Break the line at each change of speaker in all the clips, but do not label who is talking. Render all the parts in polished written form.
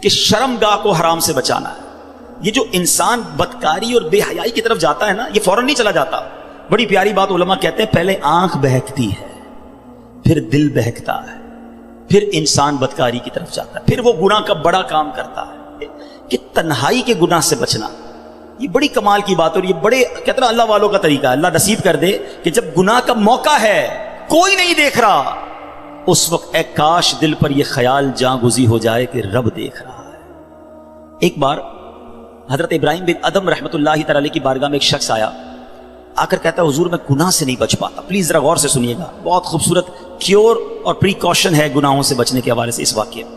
کہ شرمگاہ کو حرام سے بچانا ہے. یہ جو انسان بدکاری اور بے حیائی کی طرف جاتا ہے نا، یہ فوراً نہیں چلا جاتا. بڑی پیاری بات علماء کہتے ہیں، پہلے آنکھ بہکتی ہے، پھر دل بہکتا ہے، پھر انسان بدکاری کی طرف جاتا ہے، پھر وہ گناہ کا بڑا کام کرتا ہے. کہ تنہائی کے گناہ سے بچنا یہ بڑی کمال کی بات. اور یہ بڑے کہتے ہیں اللہ والوں کا طریقہ ہے. اللہ نصیب کر دے کہ جب گناہ کا موقع ہے، کوئی نہیں دیکھ رہا، اس وقت اے کاش دل پر یہ خیال جاں گزی ہو جائے کہ رب دیکھ رہا ہے. ایک بار حضرت ابراہیم بن ادم رحمۃ اللہ تعالی کی بارگاہ میں ایک شخص آیا، آ کر کہتا ہے حضور میں گناہ سے نہیں بچ پاتا. پلیز ذرا غور سے سنیے گا، بہت خوبصورت کیور اور پریکاشن ہے گناہوں سے بچنے کے حوالے سے اس واقعے میں.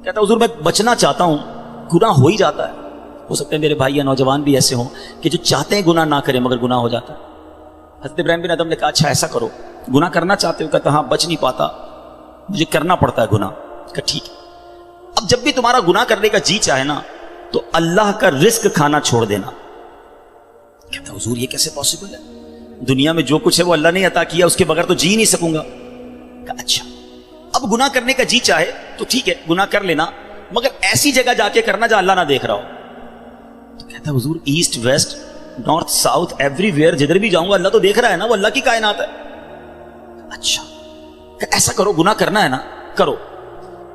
کہتا ہے حضور میں بچنا چاہتا ہوں، گناہ ہو ہی جاتا ہے. ہو سکتا ہے میرے بھائی یا نوجوان بھی ایسے ہوں کہ جو چاہتے ہیں گناہ نہ کریں مگر گناہ ہو جاتا ہے. حضرت ابراہیم بن ادم نے کہا اچھا ایسا کرو، گناہ کرنا چاہتے ہو؟ کہتا ہاں بچ نہیں پاتا، مجھے کرنا پڑتا ہے گناہ. کہا ٹھیک ہے، اب جب بھی تمہارا گناہ کرنے کا جی چاہے نا تو اللہ کا رزق کھانا چھوڑ دینا. کہتا حضور یہ کیسے پاسبل ہے؟ دنیا میں جو کچھ ہے وہ اللہ نے عطا کیا، اس کے بغیر تو جی نہیں سکوں گا. کہا اچھا اب گناہ کرنے کا جی چاہے تو ٹھیک ہے گناہ کر لینا، مگر ایسی جگہ جا کے کرنا جہاں اللہ نہ دیکھ رہا ہو. تو کہتا حضور east west north south every where جدھر بھی جاؤں گا اللہ تو دیکھ رہا ہے نا، وہ اللہ کی کائنات ہے. اچھا ایسا کرو، گناہ کرنا ہے نا کرو،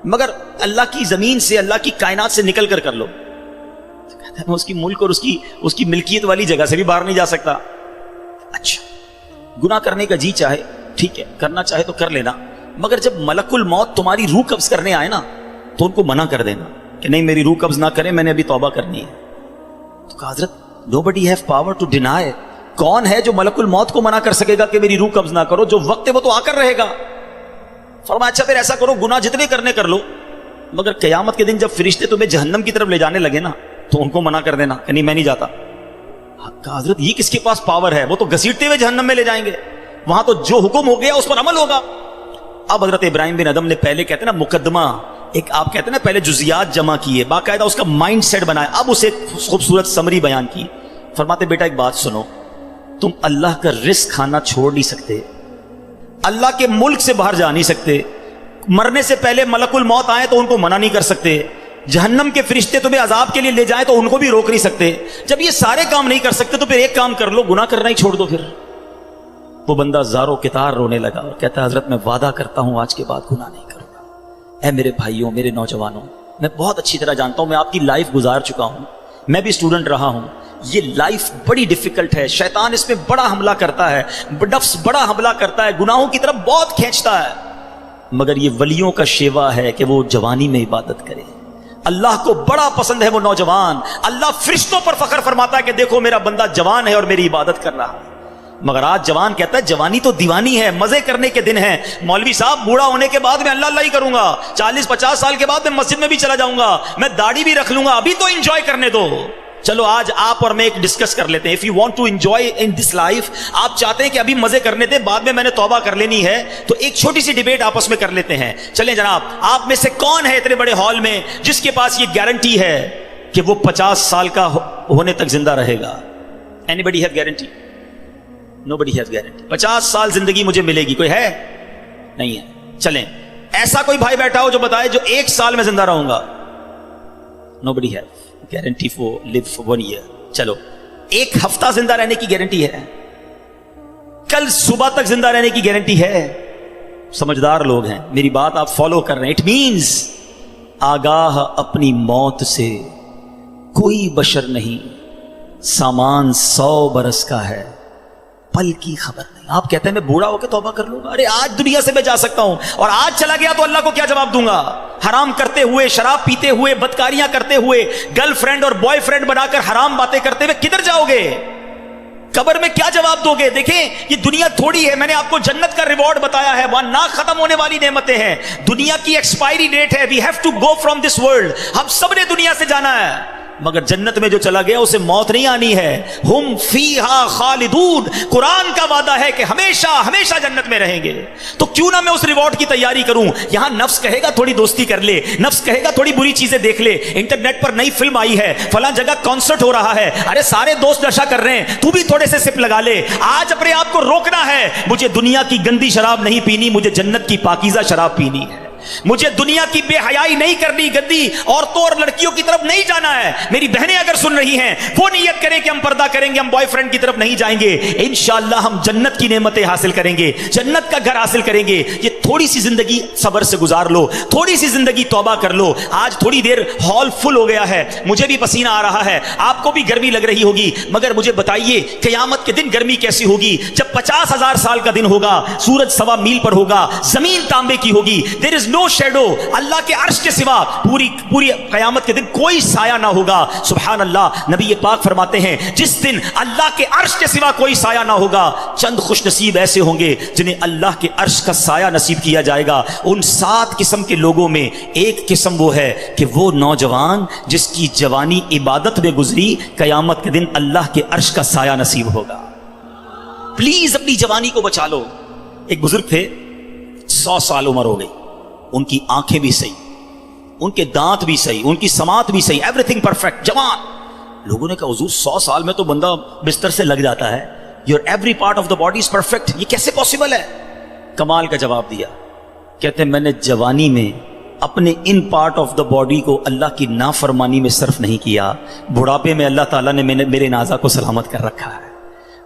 مگر اللہ کی زمین سے اللہ کی کائنات سے نکل کر لو. تو کہتا ہے میں اس کی ملک اور اس کی ملکیت والی جگہ سے بھی باہر نہیں جا سکتا. اچھا گناہ کرنے کا جی چاہے ٹھیک ہے، کرنا چاہے تو کر لینا، مگر جب ملک الموت تمہاری روح قبض کرنے آئے نا تو ان کو منع کر دینا کہ نہیں میری روح قبض نہ کریں، میں نے ابھی توبہ کرنی ہے. تو کہا حضرت nobody have power to deny. کون ہے جو ملک الموت کو منع کر سکے گا کہ میری روح قبض نہ کرو؟ جو وقت ہے وہ تو آ کر رہے گا. فرمایا اچھا پھر ایسا کرو گناہ جتنے کرنے کر لو، مگر قیامت کے دن جب فرشتے تمہیں جہنم کی طرف لے جانے لگے نا تو ان کو منع کر دینا کہ نہیں میں نہیں جاتا. کہا حضرت یہ کس کے پاس پاور ہے؟ وہ تو گھسیٹتے ہوئے جہنم میں لے جائیں گے، وہاں تو جو حکم ہو گیا اس پر عمل ہوگا. اب حضرت ابراہیم بن ادم نے پہلے کہتے ہیں نا مقدمہ، ایک آپ کہتے ہیں نا پہلے جزیات جمع کیے، باقاعدہ اس کا مائنڈ سیٹ بنایا، اب اسے خوبصورت سمری بیان کی. فرماتے بیٹا ایک بات سنو، تم اللہ کا رزق کھانا چھوڑ نہیں سکتے، اللہ کے ملک سے باہر جا نہیں سکتے، مرنے سے پہلے ملک الموت آئے تو ان کو منع نہیں کر سکتے، جہنم کے فرشتے تمہیں عذاب کے لیے لے جائیں تو ان کو بھی روک نہیں سکتے. جب یہ سارے کام نہیں کر سکتے تو پھر ایک کام کر لو، گناہ کرنا ہی چھوڑ دو. پھر وہ بندہ زاروں کتار رونے لگا اور کہتا ہے حضرت میں وعدہ کرتا ہوں آج کے بعد گناہ نہیں کروں گا. اے میرے بھائیوں میرے نوجوانوں، میں بہت اچھی طرح جانتا ہوں، میں آپ کی لائف گزار چکا ہوں، میں بھی اسٹوڈنٹ رہا ہوں. یہ لائف بڑی ڈیفیکلٹ ہے، شیطان اس میں بڑا حملہ کرتا ہے، نفس بڑا حملہ کرتا ہے، گناہوں کی طرف بہت کھینچتا ہے. مگر یہ ولیوں کا شیوا ہے کہ وہ جوانی میں عبادت کرے. اللہ کو بڑا پسند ہے وہ نوجوان. اللہ فرشتوں پر فخر فرماتا ہے کہ دیکھو میرا بندہ جوان ہے اور میری عبادت کر رہا ہے. مگر آج جوان کہتا ہے جوانی تو دیوانی ہے، مزے کرنے کے دن ہیں. مولوی صاحب بوڑھا ہونے کے بعد میں اللہ اللہ ہی کروں گا، 40-50 سال کے بعد میں مسجد میں بھی چلا جاؤں گا، میں داڑھی بھی رکھ لوں گا، ابھی تو انجوائے کرنے دو. چلو آج آپ اور میں ایک ڈسکس کر لیتے ہیں. If you want to enjoy in this life، آپ چاہتے ہیں کہ ابھی مزے کرنے دیں، بعد میں میں نے توبہ کر لینی ہے، تو ایک چھوٹی سی ڈیبیٹ آپس میں کر لیتے ہیں. چلیں جناب، آپ میں سے کون ہے اتنے بڑے ہال میں جس کے پاس یہ گارنٹی ہے کہ وہ 50 سال کا ہونے تک زندہ رہے گا؟ Anybody have guarantee? Nobody has guarantee. 50 سال زندگی مجھے ملے گی، کوئی ہے؟ نہیں ہے. چلیں ایسا کوئی بھائی بیٹھا ہو جو بتائے جو 1 سال میں زندہ رہوں گا؟ Nobody has guarantee for live for 1 year. چلو 1 ہفتہ زندہ رہنے کی گارنٹی ہے، کل صبح تک زندہ رہنے کی گارنٹی ہے. سمجھدار لوگ ہیں، میری بات آپ فالو کر رہے ہیں. اٹ مینز آگاہ اپنی موت سے کوئی بشر نہیں، سامان 100 برس کا ہے، پل کی خبر نہیں. آپ کہتے ہیں میں بوڑھا ہو کے توبہ کر لوں گا. ارے آج دنیا سے میں جا سکتا ہوں اور آج چلا گیا تو اللہ کو کیا جواب دوں گا؟ حرام کرتے ہوئے، شراب پیتے ہوئے، بدکاریاں کرتے ہوئے، گرل فرینڈ اور بوائے فرینڈ بنا کر حرام باتیں کرتے ہوئے کدھر جاؤ گے؟ قبر میں کیا جواب دو گے؟ دیکھیں یہ دنیا تھوڑی ہے، میں نے آپ کو جنت کا ریوارڈ بتایا ہے، وہاں نہ ختم ہونے والی نعمتیں ہیں. دنیا کی ایکسپائری ڈیٹ ہے، we have to go from this world. ہم سب نے دنیا سے جانا ہے، مگر جنت میں جو چلا گیا اسے موت نہیں آنی ہے. ہم فیہا خالدون، قرآن کا وعدہ ہے کہ ہمیشہ ہمیشہ جنت میں رہیں گے. تو کیوں نہ میں اس ریوارڈ کی تیاری کروں؟ یہاں نفس کہے گا تھوڑی دوستی کر لے، نفس کہے گا تھوڑی بری چیزیں دیکھ لے، انٹرنیٹ پر نئی فلم آئی ہے، فلاں جگہ کانسرٹ ہو رہا ہے، ارے سارے دوست نشہ کر رہے ہیں، تو بھی تھوڑے سے سپ لگا لے. آج اپنے آپ کو روکنا ہے، مجھے دنیا کی گندی شراب نہیں پینی، مجھے جنت کی پاکیزہ شراب پینی ہے. مجھے دنیا کی بے حیائی نہیں کرنی، گندی عورتوں اور لڑکیوں کی طرف نہیں جانا ہے۔ میری بہنیں اگر سن رہی ہیں وہ نیت کریں کہ ہم پردہ کریں گے، ہم بوائے فرینڈ کی طرف نہیں جائیں گے، انشاءاللہ ہم جنت کی نعمتیں حاصل کریں گے، جنت کا گھر حاصل کریں گے۔ یہ تھوڑی سی زندگی صبر سے گزار لو، تھوڑی سی زندگی توبہ کر لو۔ آج تھوڑی دیر ہال فل ہو گیا ہے، مجھے بھی پسینہ آ رہا ہے، آپ کو بھی گرمی لگ رہی ہوگی، مگر مجھے بتائیے قیامت کے دن گرمی کیسی ہوگی؟ جب 50,000 سال کا دن ہوگا، سورج 1.25 میل پر ہوگا، زمین تانبے کی ہوگی، دیر از نو شیڈو، اللہ کے عرش کے سوا پوری قیامت کے دن کوئی سایہ نہ ہوگا۔ سبحان اللہ، نبی پاک فرماتے ہیں جس دن اللہ کے عرش کے سوا کوئی سایہ نہ ہوگا، چند خوش نصیب ایسے ہوں گے جنہیں اللہ کے عرش کا سایہ نصیب کیا جائے گا۔ ان 7 قسم کے لوگوں میں ایک قسم وہ ہے کہ وہ نوجوان جس کی جوانی عبادت میں گزری، قیامت کے دن اللہ کے عرش کا سایہ نصیب ہوگا۔ پلیز اپنی جوانی کو بچا لو۔ ایک بزرگ تھے، 100 سال عمر ہو گئی، ان کی آنکھیں بھی صحیح، ان کے دانت بھی صحیح، ان کی سماعت بھی صحیح، ایوری تھنگ پرفیکٹ، جوان۔ لوگوں نے کہا حضور 100 سال میں تو بندہ بستر سے لگ جاتا ہے، your every part of the body is perfect, یہ کیسے پاسبل ہے؟ کمال کا جواب دیا، کہتے ہیں میں نے جوانی میں اپنے in part of the body کو اللہ کی نافرمانی میں صرف نہیں کیا، بڑھاپے میں اللہ تعالیٰ نے میرے نازا کو سلامت کر رکھا ہے۔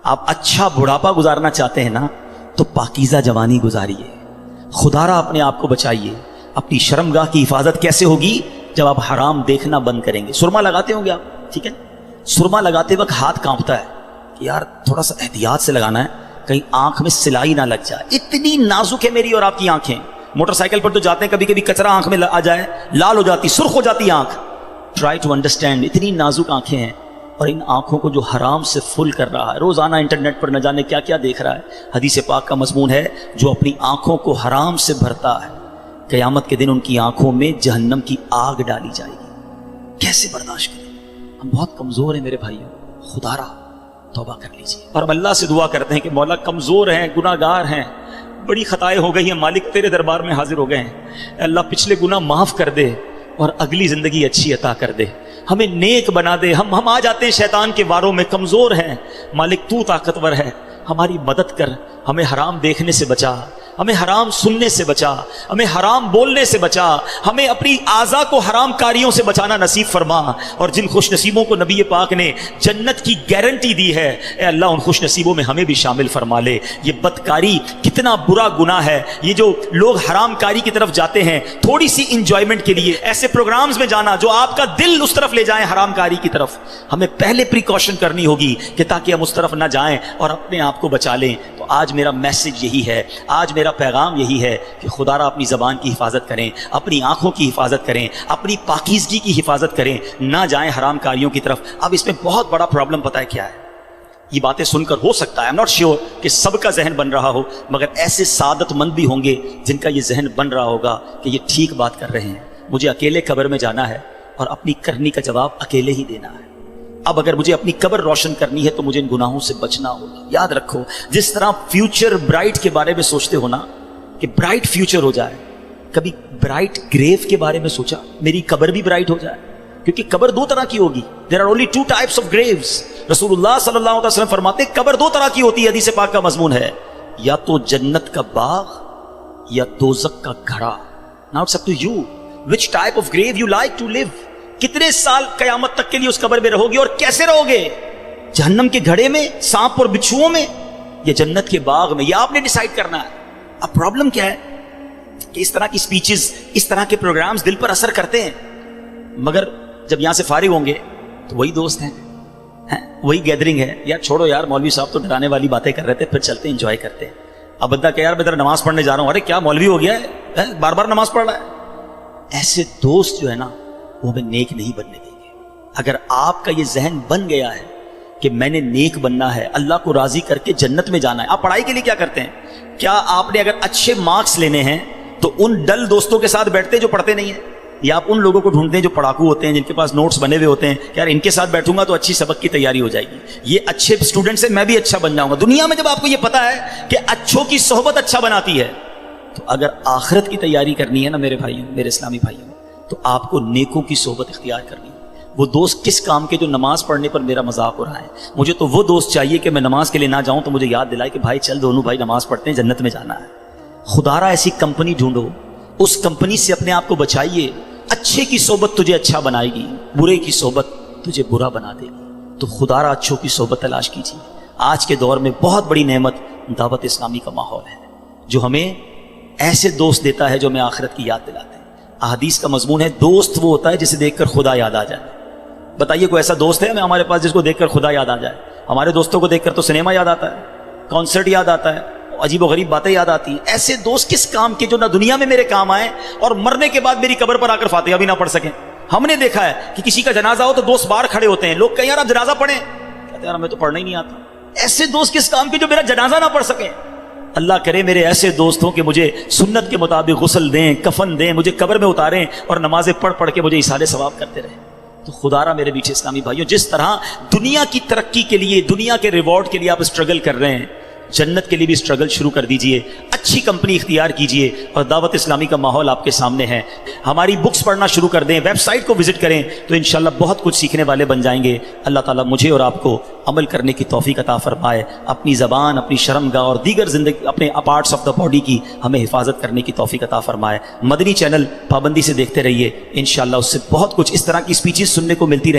آپ اچھا بڑھاپا گزارنا چاہتے ہیں نا تو پاکیزہ جوانی گزاریے، خدا را اپنے آپ کو بچائیے۔ اپنی شرمگاہ کی حفاظت کیسے ہوگی؟ جب آپ حرام دیکھنا بند کریں گے۔ سرما لگاتے ہوں گے آپ، ٹھیک ہے، سرما لگاتے وقت ہاتھ کانپتا ہے کہ یار تھوڑا سا احتیاط سے لگانا ہے، کہیں آنکھ میں سلائی نہ لگ جائے۔ اتنی نازک ہے میری اور آپ کی آنکھیں۔ موٹر سائیکل پر تو جاتے ہیں، کبھی کبھی کچرا آنکھ میں آ جائے، لال ہو جاتی، سرخ ہو جاتی آنکھ۔ ٹرائی ٹو انڈرسٹینڈ، اتنی نازک آنکھیں ہیں، اور ان آنکھوں کو جو حرام سے فل کر رہا ہے، روزانہ انٹرنیٹ پر نہ جانے کیا کیا دیکھ رہا ہے۔ حدیث پاک کا مضمون ہے جو اپنی آنکھوں کو حرام سے بھرتا ہے، قیامت کے دن ان کی آنکھوں میں جہنم کی آگ ڈالی جائے گی۔ کیسے برداشت کریں؟ ہم بہت کمزور ہیں میرے بھائیوں، خدا را توبہ کر لیجیے۔ اور ہم اللہ سے دعا کرتے ہیں کہ مولا کمزور ہیں، گناہ گار ہیں، بڑی خطائیں ہو گئی ہیں، مالک تیرے دربار میں حاضر ہو گئے ہیں، اللہ پچھلے گناہ معاف کر دے اور اگلی زندگی اچھی عطا کر دے، ہمیں نیک بنا دے۔ ہم آ جاتے ہیں شیطان کے واروں میں، کمزور ہیں، مالک تو طاقتور ہے، ہماری مدد کر، ہمیں حرام دیکھنے سے بچا، ہمیں حرام سننے سے بچا، ہمیں حرام بولنے سے بچا، ہمیں اپنی اعضاء کو حرام کاریوں سے بچانا نصیب فرما۔ اور جن خوش نصیبوں کو نبی پاک نے جنت کی گارنٹی دی ہے، اے اللہ ان خوش نصیبوں میں ہمیں بھی شامل فرما لے۔ یہ بدکاری کتنا برا گناہ ہے، یہ جو لوگ حرام کاری کی طرف جاتے ہیں تھوڑی سی انجوائمنٹ کے لیے، ایسے پروگرامز میں جانا جو آپ کا دل اس طرف لے جائیں حرام کاری کی طرف، ہمیں پہلے پریکاشن کرنی ہوگی کہ تاکہ ہم اس طرف نہ جائیں اور اپنے آپ کو بچا لیں۔ تو آج میرا میسج یہی ہے، آج میرا پیغام یہی ہے کہ خدا را اپنی زبان کی حفاظت کریں، اپنی آنکھوں کی حفاظت کریں، اپنی پاکیزگی کی حفاظت کریں، نہ جائیں حرام کاریوں کی طرف۔ اب اس میں بہت بڑا پرابلم پتہ ہے کیا ہے؟ یہ باتیں سن کر ہو سکتا ہے، I'm not sure کہ سب کا ذہن بن رہا ہو، مگر ایسے سعادت مند بھی ہوں گے جن کا یہ ذہن بن رہا ہوگا کہ یہ ٹھیک بات کر رہے ہیں، مجھے اکیلے قبر میں جانا ہے اور اپنی کرنی کا جواب اکیلے ہی دینا ہے۔ اب اگر مجھے اپنی قبر روشن کرنی ہے تو مجھے ان گناہوں سے بچنا ہوگا۔ یاد رکھو، جس طرح فیوچر برائٹ کے بارے میں سوچتے ہو نا کہ برائٹ فیوچر ہو جائے، کبھی برائٹ گریو کے بارے میں سوچا میری قبر بھی برائٹ ہو جائے؟ کیونکہ قبر 2 طرح کی ہوگی، there are only 2 types of graves۔ رسول اللہ صلی اللہ علیہ وسلم فرماتے ہیں قبر 2 طرح کی ہوتی ہے، حدیث پاک کا مضمون ہے، یا تو جنت کا باغ یا دوزخ کا گھڑا۔ Now it's up to you which type of grave you like to live۔ کتنے سال قیامت تک کے لیے اس قبر میں رہو گے اور کیسے رہو گے؟ جہنم کے گھڑے میں، سانپ اور بچھوؤں میں، یا جنت کے باغ میں؟ یہ آپ نے ڈیسائیڈ کرنا ہے۔ اب پرابلم کیا ہے کہ اس طرح کی سپیچز، اس طرح کے پروگرامز دل پر اثر کرتے ہیں، مگر جب یہاں سے فارغ ہوں گے تو وہی دوست ہیں، وہی گیدرنگ ہے، یار چھوڑو یار مولوی صاحب تو ڈرانے والی باتیں کر رہے تھے، پھر چلتے ہیں انجوائے کرتے ہیں۔ اب بندہ کہ یار میں ذرا نماز پڑھنے جا رہا ہوں، ارے کیا مولوی ہو گیا ہے، بار بار نماز پڑھ رہا ہے۔ ایسے دوست جو ہے نا وہ ہمیں نیک نہیں بننے دیں گے۔ اگر آپ کا یہ ذہن بن گیا ہے کہ میں نے نیک بننا ہے، اللہ کو راضی کر کے جنت میں جانا ہے، آپ پڑھائی کے لیے کیا کرتے ہیں؟ کیا آپ نے اگر اچھے مارکس لینے ہیں تو ان ڈل دوستوں کے ساتھ بیٹھتے ہیں جو پڑھتے نہیں ہیں، یا آپ ان لوگوں کو ڈھونڈتے ہیں جو پڑھاکو ہوتے ہیں، جن کے پاس نوٹس بنے ہوئے ہوتے ہیں کہ یار ان کے ساتھ بیٹھوں گا تو اچھی سبق کی تیاری ہو جائے گی، یہ اچھے اسٹوڈنٹ سے میں بھی اچھا بن جاؤں گا۔ دنیا میں جب آپ کو یہ پتا ہے کہ اچھوں کی صحبت اچھا بناتی ہے، تو اگر آخرت کی تیاری کرنی ہے نا میرے بھائیوں، میرے اسلامی بھائیوں، تو آپ کو نیکوں کی صحبت اختیار کرنی ہے۔ وہ دوست کس کام کے جو نماز پڑھنے پر میرا مذاق ہو رہا ہے؟ مجھے تو وہ دوست چاہیے کہ میں نماز کے لیے نہ جاؤں تو مجھے یاد دلائے کہ بھائی چل دونوں بھائی نماز پڑھتے ہیں، جنت میں جانا ہے۔ خدا را ایسی کمپنی ڈھونڈو، اس کمپنی سے اپنے آپ کو بچائیے. اچھے کی صحبت تجھے اچھا بنائے گی, برے کی صحبت تجھے برا بنا دے گی. تو خدا را اچھوں کی صحبت تلاش کیجیے. آج کے دور میں بہت بڑی نعمت دعوت اسلامی کا ماحول ہے جو ہمیں ایسے دوست دیتا ہے جو ہمیں آخرت کی یاد دلاتے ہیں. احادیث کا مضمون ہے دوست وہ ہوتا ہے جسے دیکھ کر خدا یاد آ جائے. بتائیے کوئی ایسا دوست ہے ہمارے پاس جس کو دیکھ کر خدا یاد آ جائے؟ ہمارے دوستوں کو دیکھ کر تو سنیما یاد آتا ہے, کانسرٹ یاد آتا ہے, عجیب و غریب باتیں یاد آتی ہیں. ایسے دوست کس کام کے جو نہ دنیا میں میرے کام آئے اور مرنے کے بعد میری قبر پر آ کر فاتحہ بھی نہ پڑھ سکیں. ہم نے دیکھا ہے کہ کسی کا جنازہ ہو تو دوست باہر کھڑے ہوتے ہیں, لوگ کہیں یار آپ جنازہ پڑھیں, کہتے ہیں یار ہمیں تو پڑھنا ہی نہیں آتا. ایسے دوست کس کام کے جو میرا جنازہ نہ پڑھ سکیں؟ اللہ کرے میرے ایسے دوست ہوں کہ مجھے سنت کے مطابق غسل دیں, کفن دیں, مجھے قبر میں اتاریں اور نمازیں پڑھ پڑھ کے مجھے ایصال ثواب کرتے رہیں. تو خدا را میرے میٹھے اسلامی بھائیوں, جس طرح دنیا کی ترقی کے لیے, دنیا کے ریوارڈ کے لیے آپ اسٹرگل کر رہے ہیں, جنت کے لیے بھی اسٹرگل شروع کر دیجئے. اچھی کمپنی اختیار کیجئے اور دعوت اسلامی کا ماحول آپ کے سامنے ہے. ہماری بکس پڑھنا شروع کر دیں, ویب سائٹ کو وزٹ کریں تو انشاءاللہ بہت کچھ سیکھنے والے بن جائیں گے. اللہ تعالیٰ مجھے اور آپ کو عمل کرنے کی توفیق عطا فرمائے. اپنی زبان, اپنی شرمگاہ اور دیگر زندگی اپنے پارٹس آف دا باڈی کی ہمیں حفاظت کرنے کی توفیق عطا فرمائے. مدنی چینل پابندی سے دیکھتے رہیے, انشاءاللہ اس سے بہت کچھ اس طرح کی اسپیچز سننے کو ملتی رہیں.